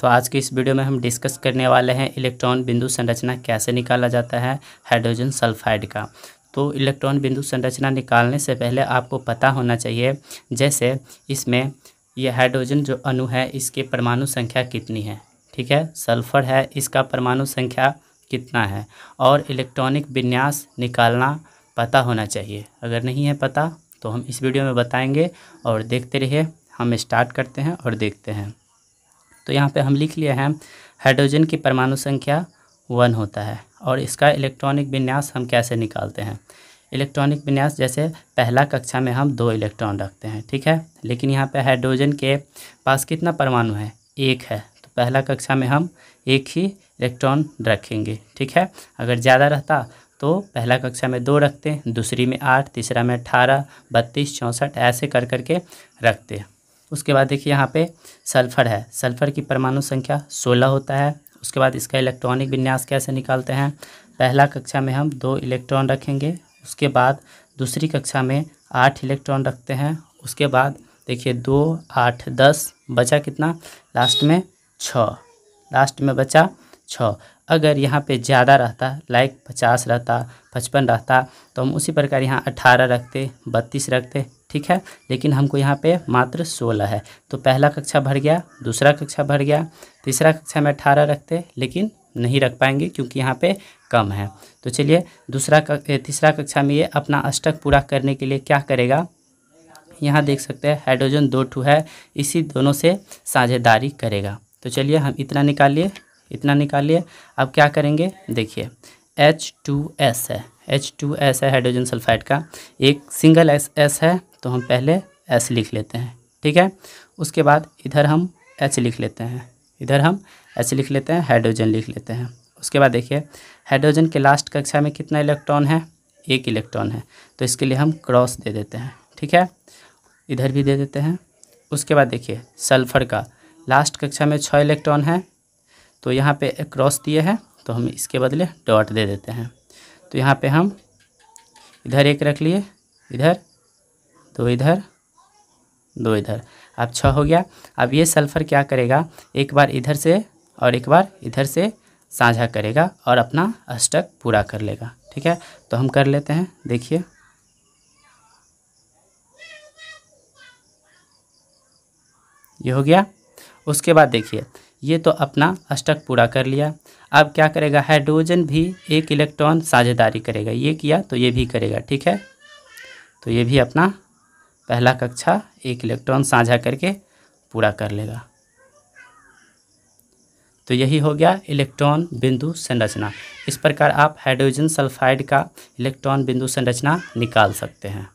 तो आज की इस वीडियो में हम डिस्कस करने वाले हैं इलेक्ट्रॉन बिंदु संरचना कैसे निकाला जाता है हाइड्रोजन सल्फाइड का। तो इलेक्ट्रॉन बिंदु संरचना निकालने से पहले आपको पता होना चाहिए, जैसे इसमें ये हाइड्रोजन जो अणु है इसके परमाणु संख्या कितनी है, ठीक है। सल्फर है, इसका परमाणु संख्या कितना है, और इलेक्ट्रॉनिक विन्यास निकालना पता होना चाहिए। अगर नहीं है पता तो हम इस वीडियो में बताएंगे और देखते रहिए। हम स्टार्ट करते हैं और देखते हैं। तो यहाँ पे हम लिख लिए हैं हाइड्रोजन की परमाणु संख्या 1 होता है, और इसका इलेक्ट्रॉनिक विन्यास हम कैसे निकालते हैं। इलेक्ट्रॉनिक विन्यास जैसे पहला कक्षा में हम 2 इलेक्ट्रॉन रखते हैं, ठीक है। लेकिन यहाँ पे हाइड्रोजन के पास कितना परमाणु है, 1 है, तो पहला कक्षा में हम 1 ही इलेक्ट्रॉन रखेंगे, ठीक है। अगर ज़्यादा रहता तो पहला कक्षा में 2 रखते, दूसरी में 8, तीसरा में 18, 32, 64 ऐसे कर करके रखते। उसके बाद देखिए यहाँ पे सल्फ़र है, सल्फ़र की परमाणु संख्या 16 होता है। उसके बाद इसका इलेक्ट्रॉनिक विन्यास कैसे निकालते हैं, पहला कक्षा में हम 2 इलेक्ट्रॉन रखेंगे, उसके बाद दूसरी कक्षा में 8 इलेक्ट्रॉन रखते हैं। उसके बाद देखिए 2, 8, 10 बचा कितना, लास्ट में 6, लास्ट में बचा 6। अगर यहाँ पे ज़्यादा रहता, लाइक 50 रहता, 55 रहता, तो हम उसी प्रकार यहाँ 18 रखते, 32 रखते, ठीक है। लेकिन हमको यहाँ पे मात्र 16 है, तो पहला कक्षा भर गया, दूसरा कक्षा भर गया, तीसरा कक्षा में 18 रखते, लेकिन नहीं रख पाएंगे क्योंकि यहाँ पे कम है। तो चलिए तीसरा कक्षा में ये अपना अष्टक पूरा करने के लिए क्या करेगा, यहाँ देख सकते हैं हाइड्रोजन 2 ठू है, इसी दोनों से साझेदारी करेगा। तो चलिए हम इतना निकाल लिए। अब क्या करेंगे, देखिए H2S है, H2S है हाइड्रोजन सल्फाइड का, एक सिंगल S है, तो हम पहले S लिख लेते हैं, ठीक है। उसके बाद इधर हम H लिख लेते हैं, हाइड्रोजन लिख लेते हैं। उसके बाद देखिए हाइड्रोजन के लास्ट कक्षा में कितना इलेक्ट्रॉन है, 1 इलेक्ट्रॉन है, तो इसके लिए हम क्रॉस दे देते हैं, ठीक है। इधर भी दे देते हैं। उसके बाद देखिए सल्फ़र का लास्ट कक्षा में 6 इलेक्ट्रॉन है, तो यहाँ पे क्रॉस दिए हैं, तो हम इसके बदले डॉट दे देते हैं। तो यहाँ पे हम इधर 1 रख लिए, इधर 2, इधर 2, इधर, अब 6 हो गया। अब ये सल्फ़र क्या करेगा, एक बार इधर से और एक बार इधर से साझा करेगा और अपना अष्टक पूरा कर लेगा, ठीक है। तो हम कर लेते हैं, देखिए ये हो गया। उसके बाद देखिए ये तो अपना अष्टक पूरा कर लिया। अब क्या करेगा, हाइड्रोजन भी 1 इलेक्ट्रॉन साझेदारी करेगा, ये किया तो ये भी करेगा, ठीक है। तो ये भी अपना पहला कक्षा 1 इलेक्ट्रॉन साझा करके पूरा कर लेगा। तो यही हो गया इलेक्ट्रॉन बिंदु संरचना। इस प्रकार आप हाइड्रोजन सल्फाइड का इलेक्ट्रॉन बिंदु संरचना निकाल सकते हैं।